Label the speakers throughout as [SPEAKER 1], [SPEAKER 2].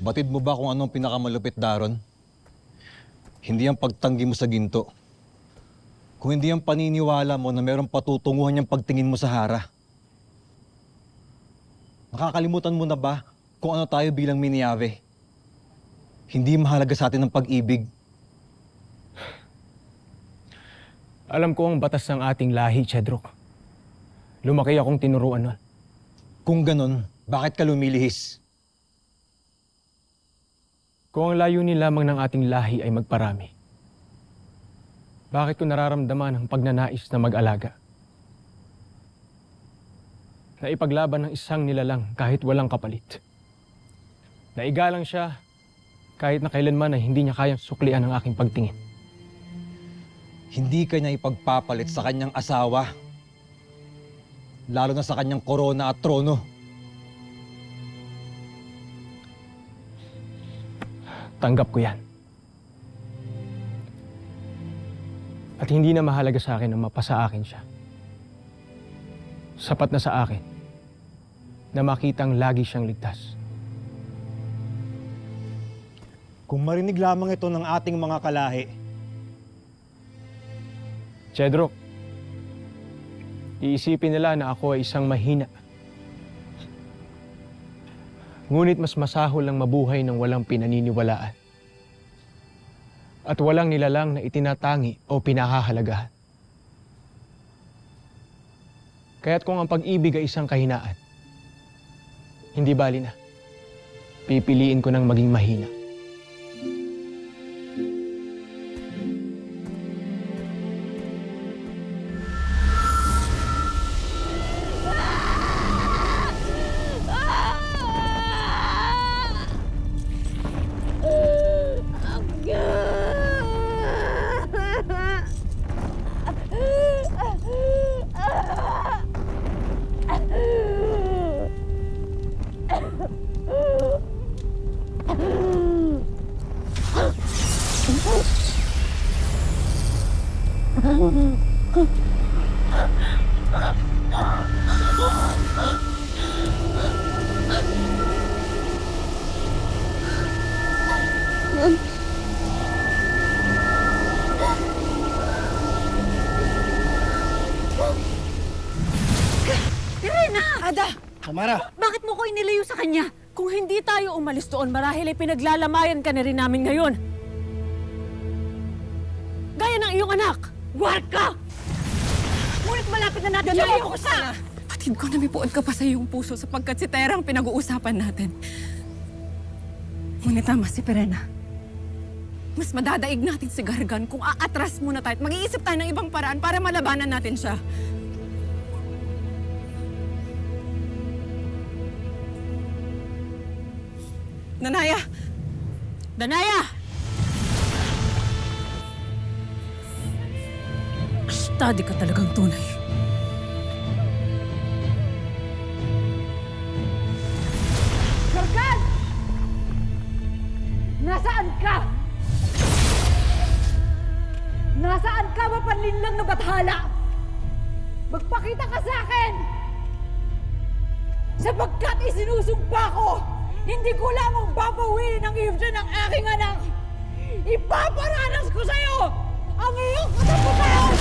[SPEAKER 1] Batid mo ba kung anong pinakamalupit, Daron? Hindi ang pagtanggi mo sa ginto. Kung hindi ang paniniwala mo na mayroong patutunguhan niyang pagtingin mo sa Hara. Nakakalimutan mo na ba kung ano tayo bilang Miniave? Hindi mahalaga sa atin ang pag-ibig.
[SPEAKER 2] Alam ko ang batas ng ating lahi, Chedrok. Lumaki akong tinuruan nun.
[SPEAKER 1] Kung ganon, bakit ka lumilihis?
[SPEAKER 2] Kung ang layunin lamang ng ating lahi ay magparami, bakit ko nararamdaman ang pagnanais na mag-alaga? Na ipaglaban ng isang nilalang kahit walang kapalit. Na igalang siya kahit na kailanman ay hindi niya kayang suklian ang aking pagtingin.
[SPEAKER 1] Hindi ka niya ipagpapalit sa kanyang asawa. Lalo na sa kanyang korona at trono.
[SPEAKER 2] Tanggap ko yan. At hindi na mahalaga sa akin na mapasa akin siya. Sapat na sa akin na makitang lagi siyang ligtas.
[SPEAKER 3] Kung marinig lamang ito ng ating mga kalahi,
[SPEAKER 2] Chedrok, iisipin nila na ako ay isang mahina. Ngunit mas masahol ang mabuhay ng walang pinaniniwalaan. At walang nilalang na itinatangi o pinahahalagahan. Kaya't kung ang pag-ibig ay isang kahinaan, hindi bali na. Pipiliin ko ng maging mahina.
[SPEAKER 4] Ada!
[SPEAKER 3] Samara!
[SPEAKER 4] Bakit mo ko inilayo sa kanya? Kung hindi tayo umalis doon, marahil ay pinaglalamayan ka na rin namin ngayon. Gaya ng iyong anak! Warka! Ngunit malapit na natin siya iukusa!
[SPEAKER 5] Patid ko, namipuan ka pa sa iyong puso sapagkat si Tera ang pinag-uusapan natin. Ngunit tama si Perena. Mas madadaig natin si Gargan kung aatras muna tayo at mag-iisip tayo ng ibang paraan para malabanan natin siya. Danaya!
[SPEAKER 4] Danaya! Study ka talagang tunay. Gargan! Nasaan ka? Nasaan ka, mapanlinlang na bathala? Magpakita ka sa akin! Sapagkat isinusumpa ko, hindi ko lamang babawin ang iyong ng aking anak. Ipaparanas ko sa'yo ang iyong katapusan!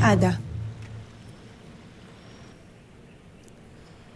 [SPEAKER 5] Ada,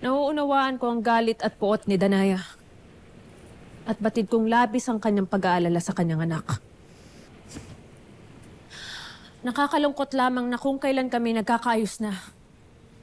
[SPEAKER 4] Nauunawaan ko ang galit at puot ni Danaya. At batid kong labis ang kanyang pag-aalala sa kanyang anak. Nakakalungkot lamang na kung kailan kami nagkakaayos na,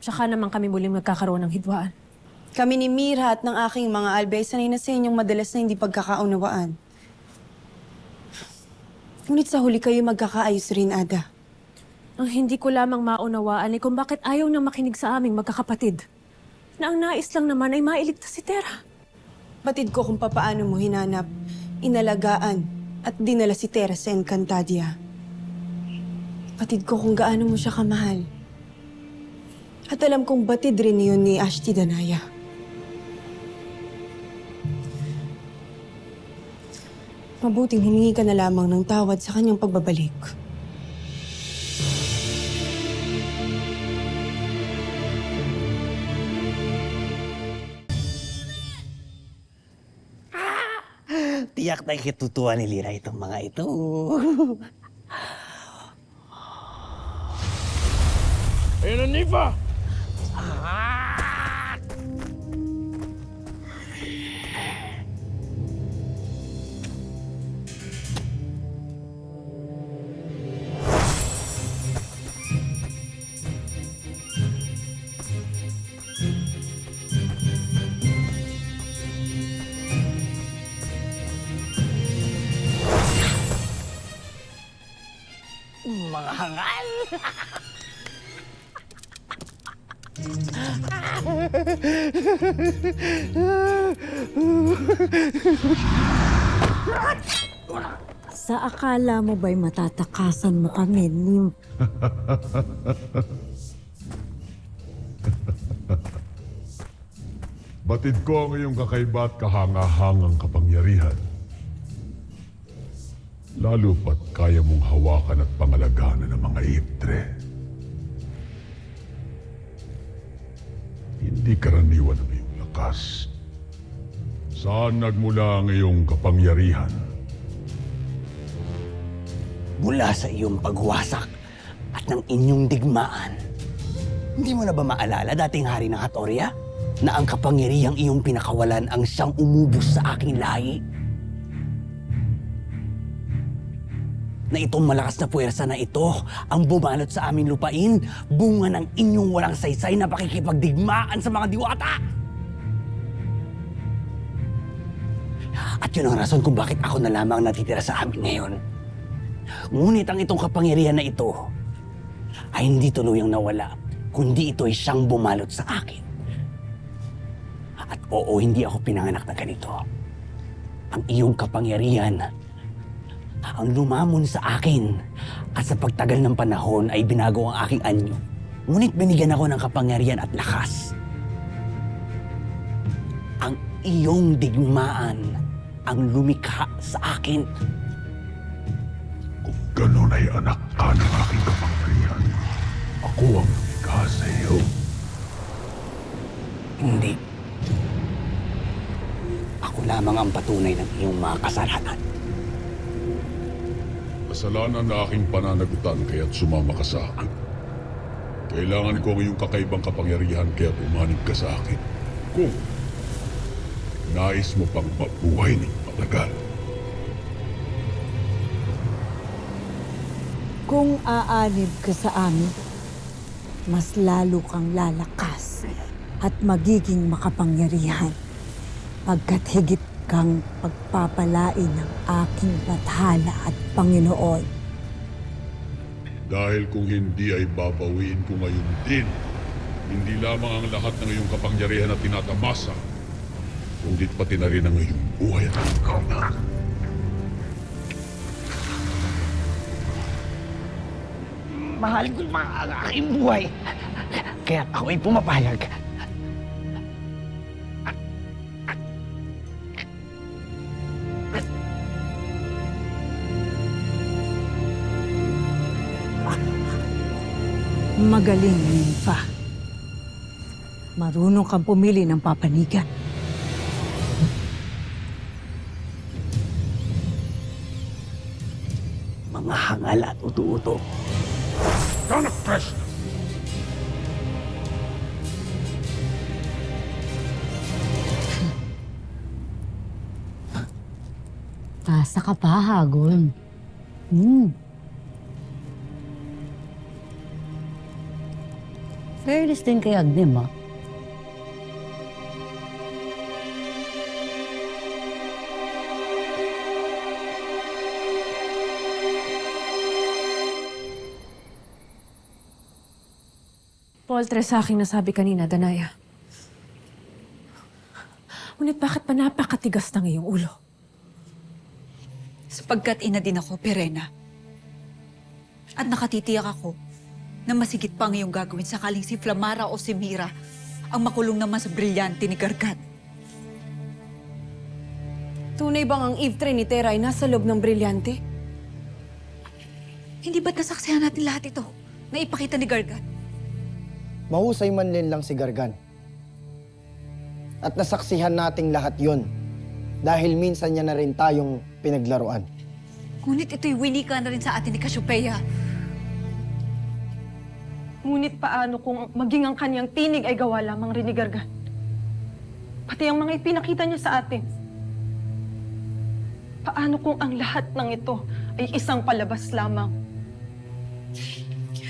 [SPEAKER 4] tsaka naman kami muling magkakaroon ng hidwaan.
[SPEAKER 5] kami ni Mira at ng aking mga albay sanay na sa inyong madalas na hindi pagkakaunawaan. Ngunit sa huli kayo magkakaayos rin, Ada.
[SPEAKER 4] Ang hindi ko lamang maunawaan ay kung bakit ayaw nang makinig sa aming magkakapatid. Na ang nais lang naman ay mailigtas si Tera.
[SPEAKER 5] Batid ko kung papaano mo hinanap, inalagaan, at dinala si Tera sa Encantadia. Batid ko kung gaano mo siya kamahal. At alam kong batid rin yun ni Ashti Danaya. Mabuting hiningi ka na lamang ng tawad sa kanyang pagbabalik.
[SPEAKER 6] Tiyak na ikitutuwa ni Lira itong mga ito.
[SPEAKER 2] Ayun ang Nifa!
[SPEAKER 6] Mga hangal!
[SPEAKER 4] Sa akala mo ba'y matatakasan mo kami, Nim?
[SPEAKER 7] Batid ko ang iyong kakaiba at kahanga-hangang kapangyarihan. Lalo pat kaya mong hawakan at pangalagaan ng mga itre. Hindi karaniwan ang iyong lakas. Saan nagmula ang iyong kapangyarihan?
[SPEAKER 6] Mula sa iyong pagwasak at ng inyong digmaan. Hindi mo na ba maalala dating hari ng Hatoria? Na ang kapangyarihang iyong pinakawalan ang siyang umubos sa aking lahi? Na itong malakas na puwersa na ito ang bumanot sa aming lupain, bunga ng inyong walang saysay na pakikipagdigmaan sa mga diwata. At yun ang rason kung bakit ako na lamang natitira sa amin ngayon. Ngunit ang itong kapangyarihan na ito ay hindi tuluyang nawala, kundi ito ay siyang bumalot sa akin. At oo, hindi ako pinanganak na ganito. Ang iyong kapangyarihan ang lumamon sa akin at sa pagtagal ng panahon ay binago ang aking anyo. Ngunit binigyan ako ng kapangyarihan at lakas. Ang iyong digmaan ang lumikha sa akin.
[SPEAKER 7] Kung ganon ay anak ka ng aking kapangyarihan, ako ang lumikha sa iyo.
[SPEAKER 6] Hindi. Ako lamang ang patunay ng iyong mga kasalanan.
[SPEAKER 7] Kasalanan na aking pananagutan kaya't sumama ka sa akin. Kailangan ko ang iyong kakaibang kapangyarihan kaya't umanib ka sa akin. Kung nais mo pang mabuhay ng matagal.
[SPEAKER 4] Kung aanib ka sa amin, mas lalo kang lalakas at magiging makapangyarihan pagkat higit kang pagpapalain ng aking bathala at Panginoon.
[SPEAKER 7] Dahil kung hindi ay babawiin ko ngayon din, hindi lamang ang lahat ng iyong kapangyarihan na tinatamasa, kundi pati na rin ang iyong buhay at kauna.
[SPEAKER 6] Mahal ko ang aking buhay. Kaya ako ay pumapayag.
[SPEAKER 4] Magaling, Nympha. Marunong kang pumili ng papanigan.
[SPEAKER 6] Mga hangal at utu-uto.
[SPEAKER 7] Anak Presta!
[SPEAKER 8] Asa ka pa, Hagon. Fairness din kay Agnem, ah.
[SPEAKER 5] Poltre sa aking nasabi kanina, Danaya. Ngunit bakit pa napakatigas ng iyong ulo?
[SPEAKER 9] Sapagkat ina din ako, Perena. At nakatitiyak ako na masigit pa ang iyong gagawin sakaling si Flamara o si Mira ang makulong naman sa brilyante ni Gargad.
[SPEAKER 5] Tunay bang ang Eve Trinitera ay nasa loob ng brilyante?
[SPEAKER 9] Hindi ba't nasaksihan natin lahat ito na ipakita ni Gargan?
[SPEAKER 10] Mahusay man lang si Gargan. At nasaksihan nating lahat yon dahil minsan niya na rin tayong pinaglaruan.
[SPEAKER 9] Ngunit ito'y winika na rin sa atin ni Cassiopeia.
[SPEAKER 11] Ngunit paano kung maging ang kanyang tinig ay gawa lamang rin ni Gargan? Pati ang mga ipinakita niya sa atin. Paano kung ang lahat ng ito ay isang palabas lamang?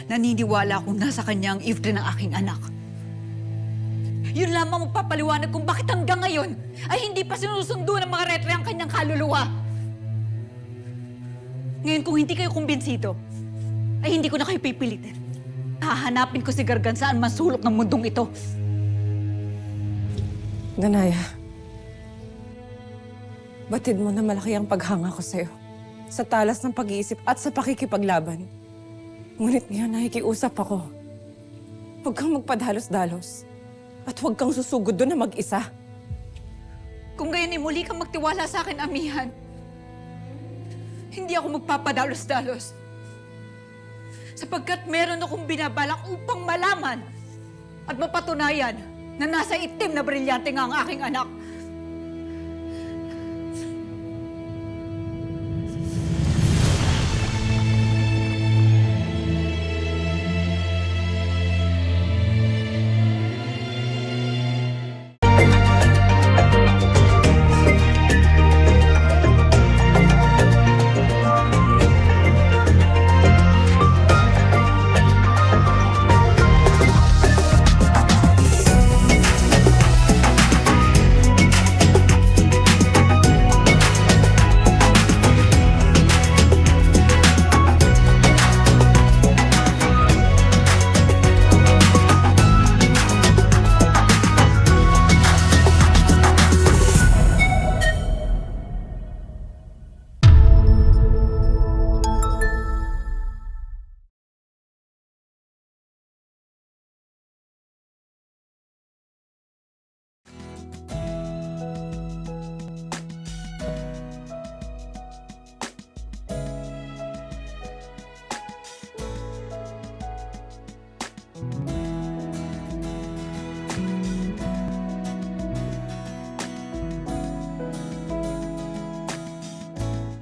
[SPEAKER 9] Naniniwala akong nasa kanya ang Eve ng aking anak. Yun lamang magpapaliwanag kung bakit hanggang ngayon ay hindi pa sinusundo ng mga retre ang kanyang kaluluwa. Ngayon kung hindi kayo kumbinsido, ay hindi ko na kayo pipilitin. Hahanapin ko si Gargan saan man sulok ng mundong ito.
[SPEAKER 11] Danaya, batid mo na malaki ang paghanga ko sa'yo. Sa talas ng pag-iisip at sa pakikipaglaban. Ngunit ngayon nakikiusap ako. Huwag kang magpadalos-dalos. At huwag kang susugod doon na mag-isa.
[SPEAKER 9] Kung gayon ay muli kang magtiwala sa akin, amihan, hindi ako magpapadalos-dalos. Sapagkat meron akong binabalak upang malaman at mapatunayan na nasa itim na brilyante nga ang aking anak.